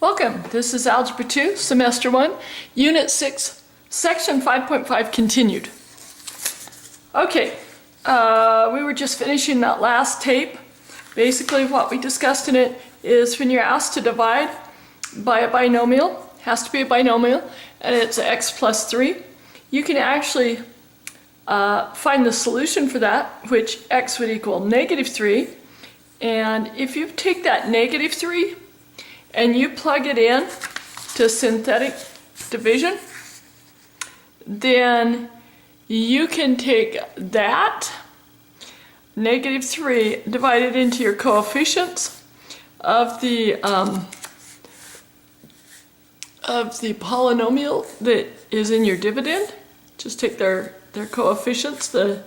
Welcome. This is Algebra 2, Semester 1, Unit 6, Section 5.5 continued. Okay, we were just finishing that last tape. Basically what we discussed in it is when you're asked to divide by a binomial, has to be a binomial, and it's x plus 3, you can actually find the solution for that, which x would equal negative 3. And if you take that negative 3 and you plug it in to synthetic division, then you can take that negative 3 divided into your coefficients of the polynomial that is in your dividend. Just take their coefficients, the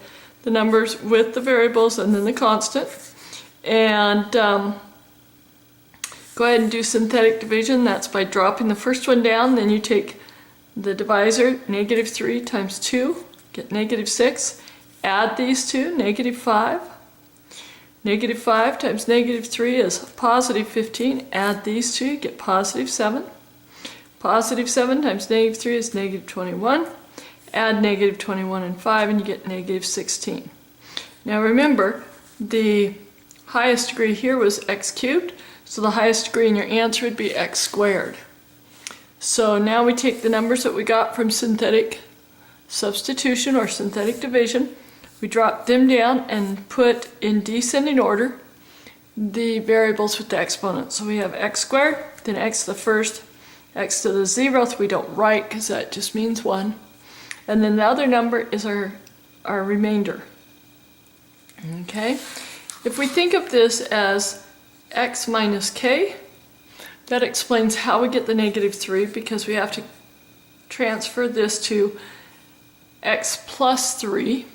numbers with the variables and then the constant, and go ahead and do synthetic division. That's by dropping the first one down. Then you take the divisor, negative 3 times 2, get negative 6. Add these two, negative 5. Negative 5 times negative 3 is positive 15. Add these two, get positive 7. Positive 7 times negative 3 is negative 21. Add negative 21 and 5 and you get negative 16. Now remember, the highest degree here was x cubed. So the highest degree in your answer would be x squared. So now we take the numbers that we got from synthetic substitution or synthetic division, we drop them down and put in descending order the variables with the exponents. So we have x squared, then x to the first, x to the 0th we don't write because that just means 1. And then the other number is our remainder. Okay? If we think of this as x minus k, that explains how we get the negative 3, because we have to transfer this to x plus 3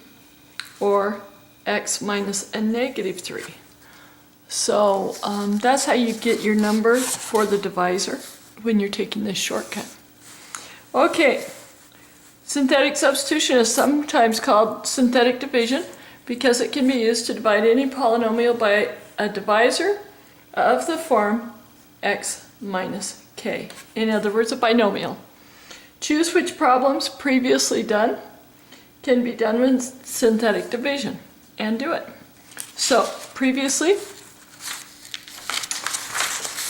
or x minus a negative 3. So that's how you get your number for the divisor when you're taking this shortcut. Okay, synthetic substitution is sometimes called synthetic division because it can be used to divide any polynomial by a divisor of the form x minus k. In other words, a binomial. Choose which problems previously done can be done with synthetic division and do it. So previously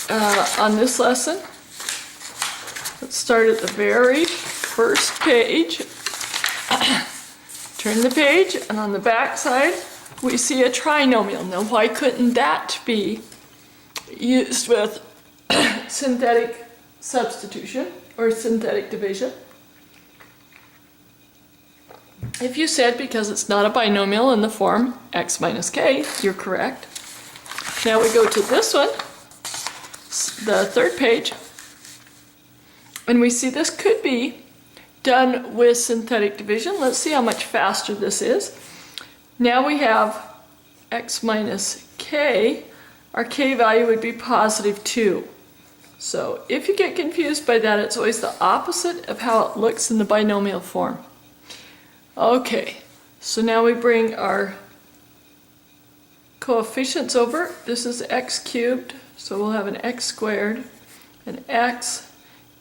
on this lesson, let's start at the very first page. Turn the page, and on the back side we see a trinomial. Now why couldn't that be used with synthetic substitution or synthetic division? If you said because it's not a binomial in the form x minus k, you're correct. Now we go to this one, the third page, and we see this could be done with synthetic division. Let's see how much faster this is. Now we have x minus k. Our k value would be positive 2. So if you get confused by that, it's always the opposite of how it looks in the binomial form. Okay, so now we bring our coefficients over. This is x cubed, so we'll have an x squared, an x,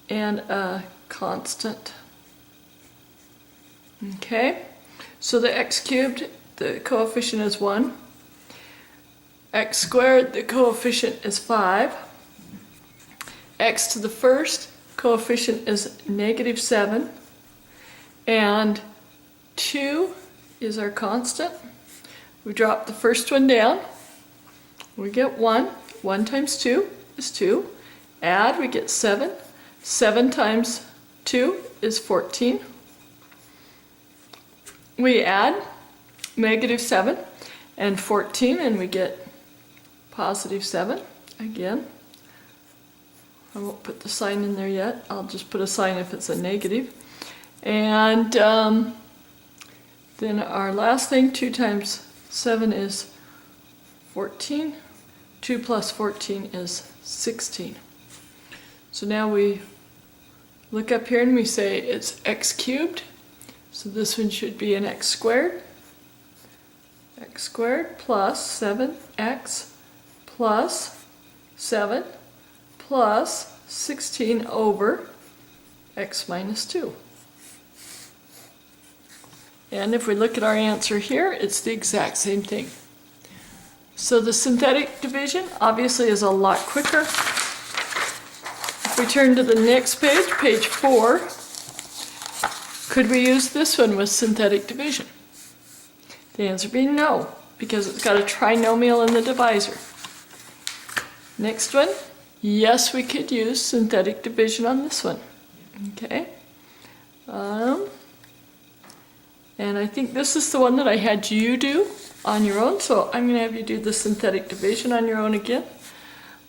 and a constant. Okay, so the x cubed, the coefficient is 1. X squared, the coefficient is 5. X to the first, coefficient is negative 7. And 2 is our constant. We drop the first one down. We get 1. 1 times 2 is 2. Add, we get 7. 7 times 2 is 14. We add negative 7 and 14 and we get positive 7 again. I won't put the sign in there yet. I'll just put a sign if it's a negative. And then our last thing, 2 times 7 is 14. 2 plus 14 is 16. So now we look up here and we say it's x cubed. So this one should be an x squared. X squared plus 7x plus 7 plus 16 over x minus 2. And if we look at our answer here, it's the exact same thing. So the synthetic division obviously is a lot quicker. If we turn to the next page, page 4, could we use this one with synthetic division? The answer being no, because it's got a trinomial in the divisor. Next one, yes, we could use synthetic division on this one. Okay. And I think this is the one that I had you do on your own, so I'm going to have you do the synthetic division on your own again.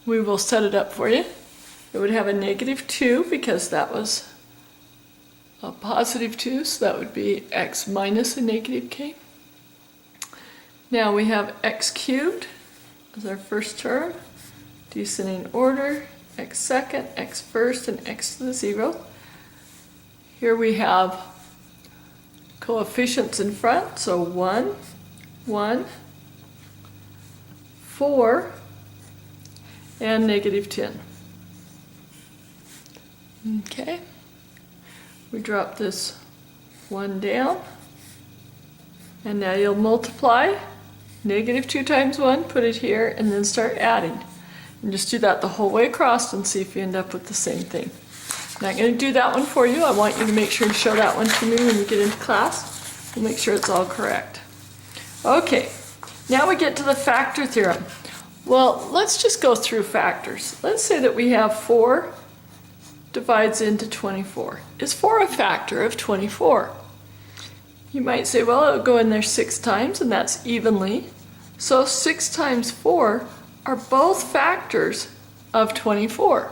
We will set it up for you. It would have a -2 because that was a +2, so that would be x minus a -k. Now we have x cubed as our first term, descending order, x second, x first, and x to the 0. Here we have coefficients in front, so 1, 1, 4, and -10. Okay, we drop this 1 down, and now you'll multiply -2 times 1, put it here, and then start adding. And just do that the whole way across and see if you end up with the same thing. I'm not going to do that one for you. I want you to make sure to show that one to me when you get into class. We'll make sure it's all correct. Okay, now we get to the factor theorem. Well, let's just go through factors. Let's say that we have 4 divides into 24. Is 4 a factor of 24? You might say, well, it'll go in there 6 times, and that's evenly. So 6 times 4 are both factors of 24.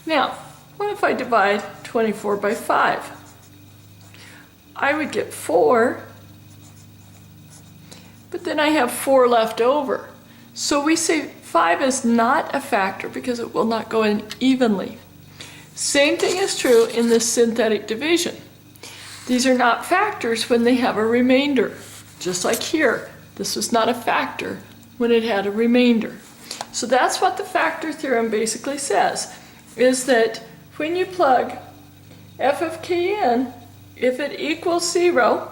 Now, what if I divide 24 by 5? I would get 4, but then I have 4 left over. So we say 5 is not a factor because it will not go in evenly. Same thing is true in the synthetic division. These are not factors when they have a remainder. Just like here, this was not a factor when it had a remainder. So that's what the factor theorem basically says, is that when you plug f of k in, if it equals 0,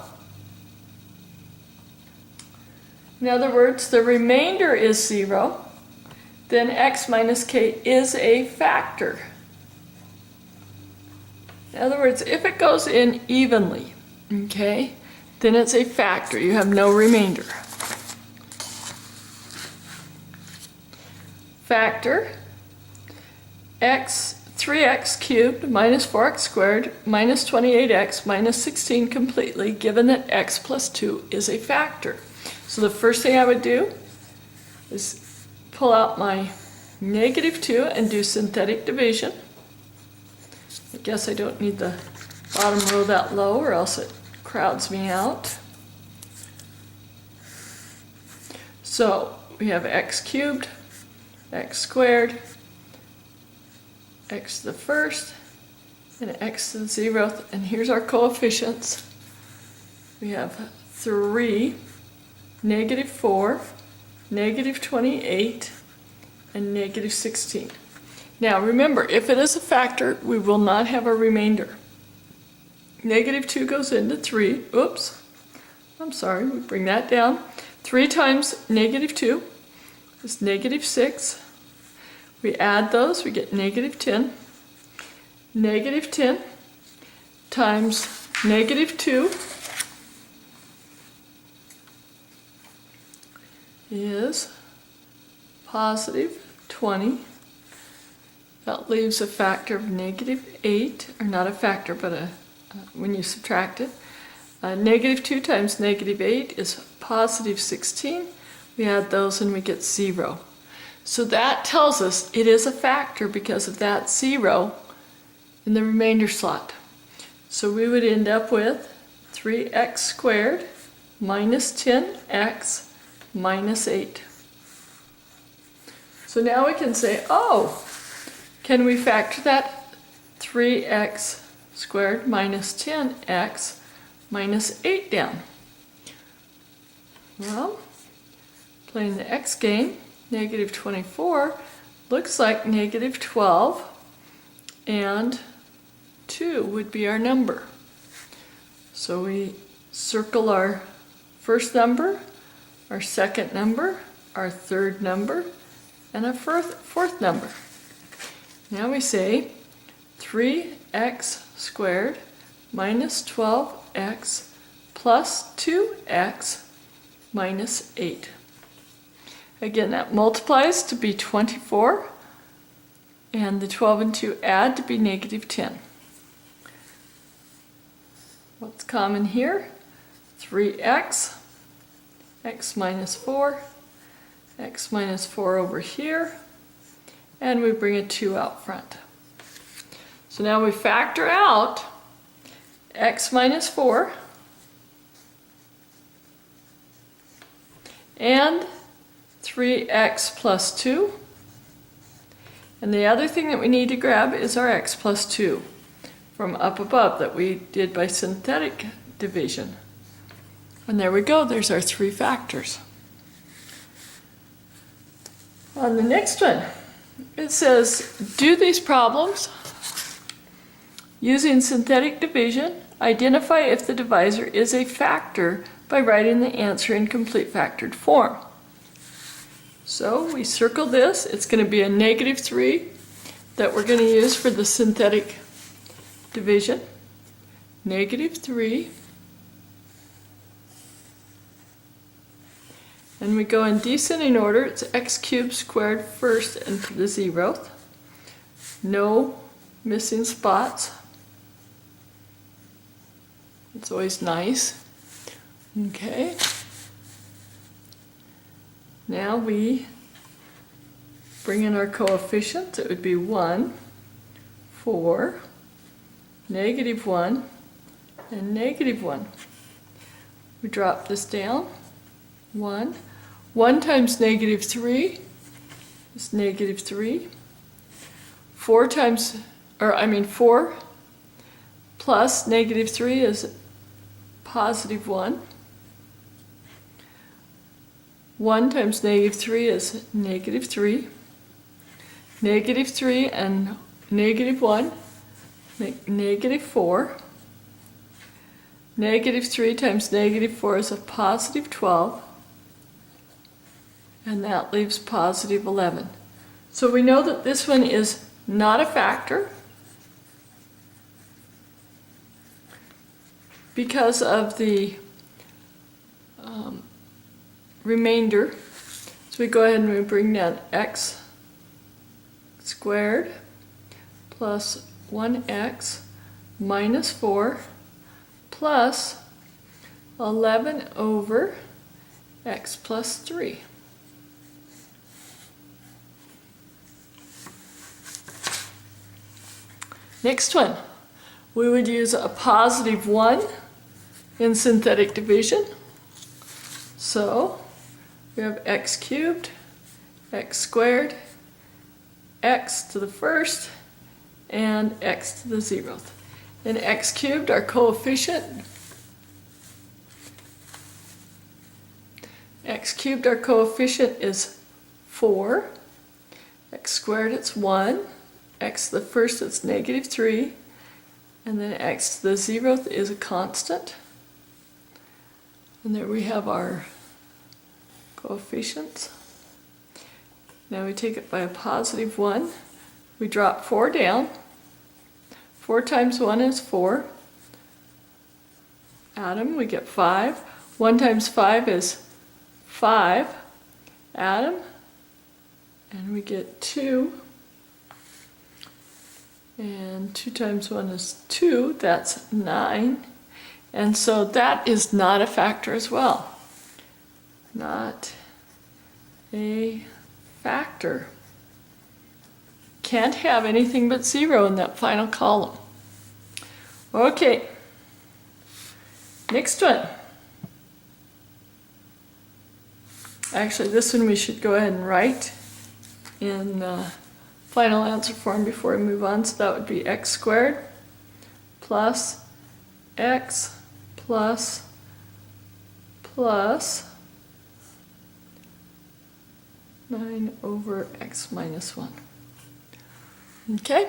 in other words, the remainder is 0, then x minus k is a factor. In other words, if it goes in evenly, okay, then it's a factor. You have no remainder. Factor x 3x cubed minus 4x squared minus 28x minus 16 completely, given that x plus 2 is a factor. So the first thing I would do is pull out my -2 and do synthetic division. I guess I don't need the bottom row that low or else it crowds me out. So we have x cubed, x squared, x to the first, and x to the 0th, and here's our coefficients. We have 3, -4, -28, and -16. Now remember, if it is a factor, we will not have a remainder. -2 goes into 3, oops, I'm sorry, we bring that down. 3 times -2 is -6. We add those, we get -10. -10 times -2 is +20. That leaves a factor of -8, or not a factor, but when you subtract it. -2 times -8 is +16. We add those and we get 0. So that tells us it is a factor because of that 0 in the remainder slot. So we would end up with 3x squared minus 10x minus 8. So now we can say, oh, can we factor that 3x squared minus 10x minus 8 down? Well, playing the x game, -24 looks like -12 and 2 would be our number. So we circle our first number, our second number, our third number, and our fourth number. Now we say 3x squared minus 12x plus 2x minus 8. Again, that multiplies to be 24, and the 12 and 2 add to be negative 10. What's common here? 3x, x minus 4, x minus 4 over here, and we bring a 2 out front. So now we factor out x minus 4 and 3x plus 2. And the other thing that we need to grab is our x plus 2 from up above that we did by synthetic division. And there we go, there's our 3 factors. On the next one, it says, do these problems using synthetic division. Identify if the divisor is a factor by writing the answer in complete factored form. So we circle this. It's going to be a negative 3 that we're going to use for the synthetic division. Negative 3. And we go in descending order. It's x cubed squared first and to the 0th. No missing spots. It's always nice. Okay. Now we bring in our coefficients. It would be 1, 4, negative 1, and negative 1. We drop this down. 1. 1 times negative 3 is negative 3. 4 plus negative 3 is positive 1. 1 times negative 3 is negative 3. Negative 3 and negative 1 make negative 4. Negative 3 times negative 4 is a positive 12. And that leaves positive 11. So we know that this one is not a factor because of the remainder. So we go ahead and we bring down x squared plus 1x minus 4 plus 11 over x plus 3. Next one, we would use a positive 1 in synthetic division. So we have x cubed, x squared, x to the first, and x to the 0th. In x cubed, our coefficient, is 4. X squared, it's 1. X to the first, it's negative 3. And then x to the 0th is a constant. And there we have our coefficients. Now we take it by a positive 1. We drop 4 down. 4 times 1 is 4. Add them, we get 5. 1 times 5 is 5. Add them, and we get 2. And 2 times 1 is 2, that's 9. And so that is not a factor as well. Not a factor. Can't have anything but 0 in that final column. Okay, next one. Actually, this one we should go ahead and write in final answer form before we move on. So that would be x squared plus x plus 9 over x minus 1. Okay?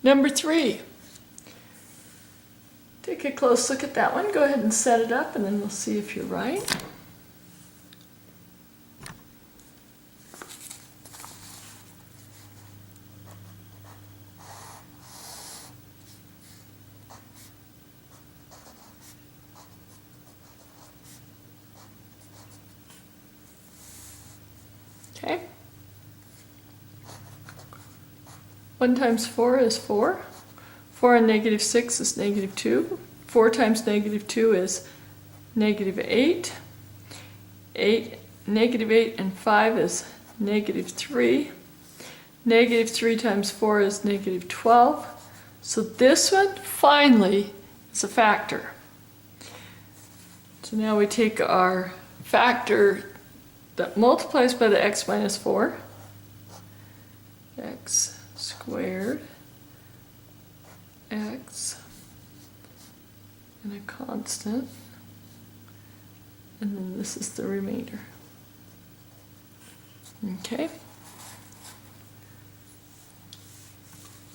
Number 3. Take a close look at that one. Go ahead and set it up and then we'll see if you're right. Okay. 1 times 4 is 4. 4 and negative 6 is negative 2. 4 times negative 2 is negative 8. Negative 8 and 5 is negative 3. Negative 3 times 4 is negative 12. So this one, finally, is a factor. So now we take our factor that multiplies by the x minus 4, x squared, x, and a constant, and then this is the remainder. Okay.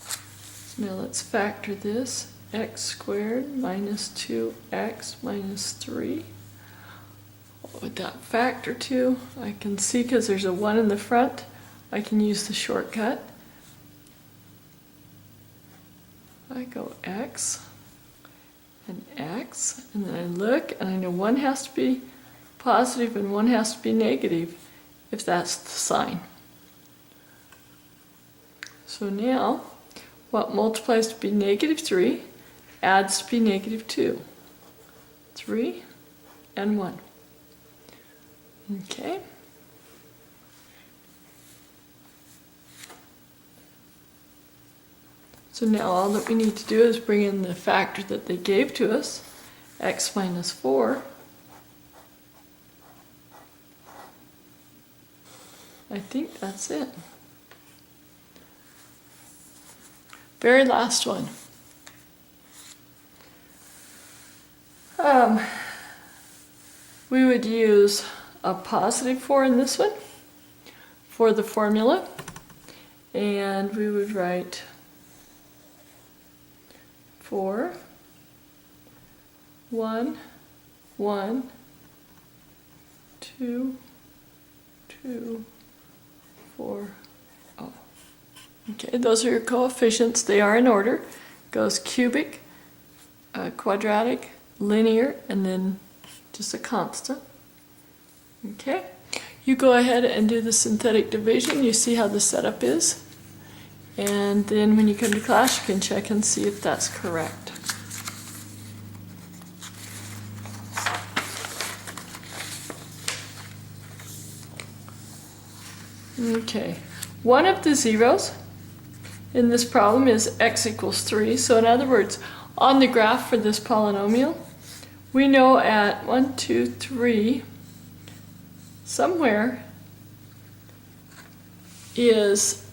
So now let's factor this. X squared minus 2x minus 3. What would that factor to? I can see because there's a 1 in the front, I can use the shortcut. I go x, and then I look, and I know 1 has to be positive and 1 has to be negative if that's the sign. So now, what multiplies to be negative 3 adds to be negative 2. 3 and 1. Okay. So now all that we need to do is bring in the factor that they gave to us, x minus 4. I think that's it. Very last one. We would use a positive 4 in this one for the formula, and we would write 4, 1, 1, 2, 2, 4, oh. Okay, those are your coefficients. They are in order. Goes cubic, quadratic, linear, and then just a constant. Okay, you go ahead and do the synthetic division. You see how the setup is. And then when you come to class, you can check and see if that's correct. Okay, one of the zeros in this problem is x equals 3. So in other words, on the graph for this polynomial, we know at 1, 2, 3, somewhere is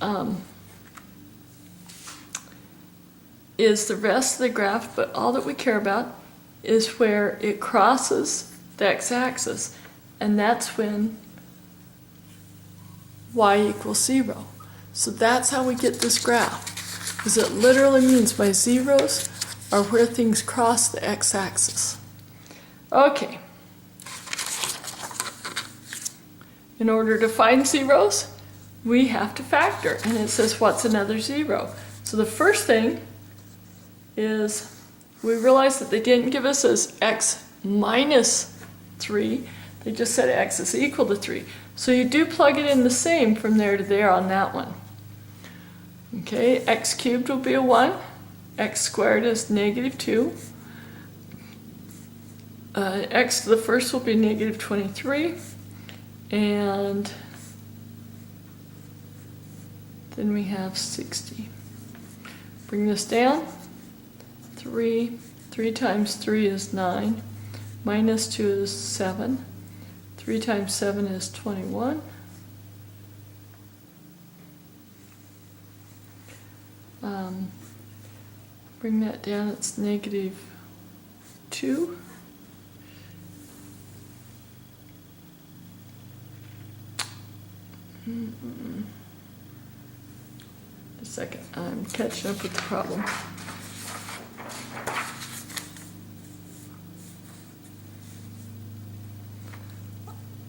the rest of the graph, but all that we care about is where it crosses the x-axis, and that's when y equals 0. So that's how we get this graph, because it literally means my zeros are where things cross the x-axis. Okay. In order to find zeros, we have to factor, and it says what's another 0. So the first thing is we realize that they didn't give us as x minus 3, they just said x is equal to 3. So you do plug it in the same from there to there on that one. Okay, x cubed will be a 1, x squared is negative 2, x to the first will be negative 23, and then we have 60. Bring this down. 3 times 3 is 9, minus 2 is 7, 3 times 7 is 21, bring that down, it's negative 2, a second, I'm catching up with the problem.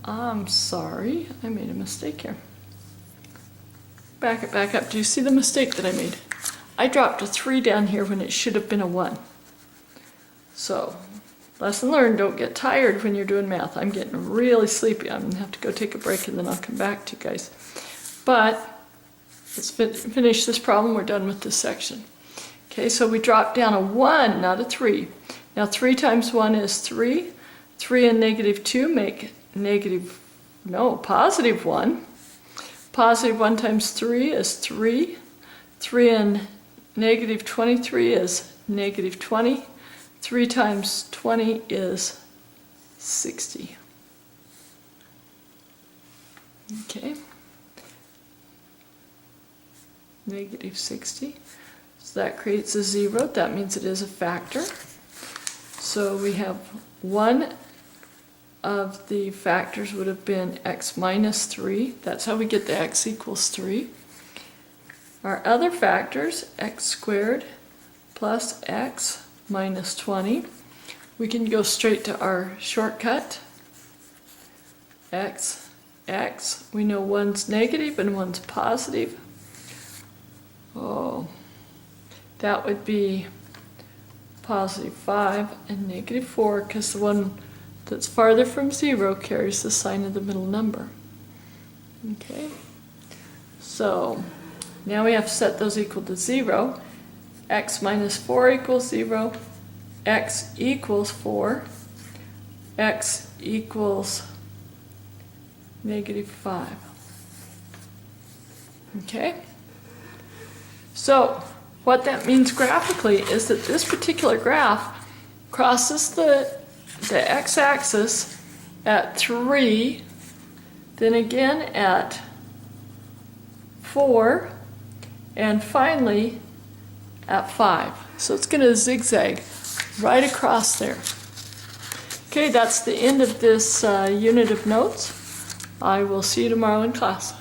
I'm sorry, I made a mistake here. Back up. Do you see the mistake that I made? I dropped a 3 down here when it should have been a 1. So, lesson learned, don't get tired when you're doing math. I'm getting really sleepy. I'm gonna have to go take a break and then I'll come back to you guys. But, let's finish this problem. We're done with this section. Okay, so we dropped down a 1, not a 3. Now 3 times 1 is 3. 3 and negative 2 make positive 1. Positive 1 times 3 is 3. 3 and negative 23 is negative 20. 3 times 20 is 60. Okay. Negative 60. So that creates a 0. That means it is a factor. So we have one of the factors would have been x minus 3. That's how we get the x equals 3. Our other factors, x squared plus x minus 20. We can go straight to our shortcut. X, we know one's negative and one's positive. Oh, that would be positive 5 and negative 4, because the one that's farther from 0 carries the sign of the middle number. Okay, so now we have to set those equal to 0. X minus 4 equals 0. X equals 4. X equals negative 5. Okay? So, what that means graphically is that this particular graph crosses the x-axis at 3, then again at 4, and finally at 5. So it's going to zigzag right across there. Okay, that's the end of this unit of notes. I will see you tomorrow in class.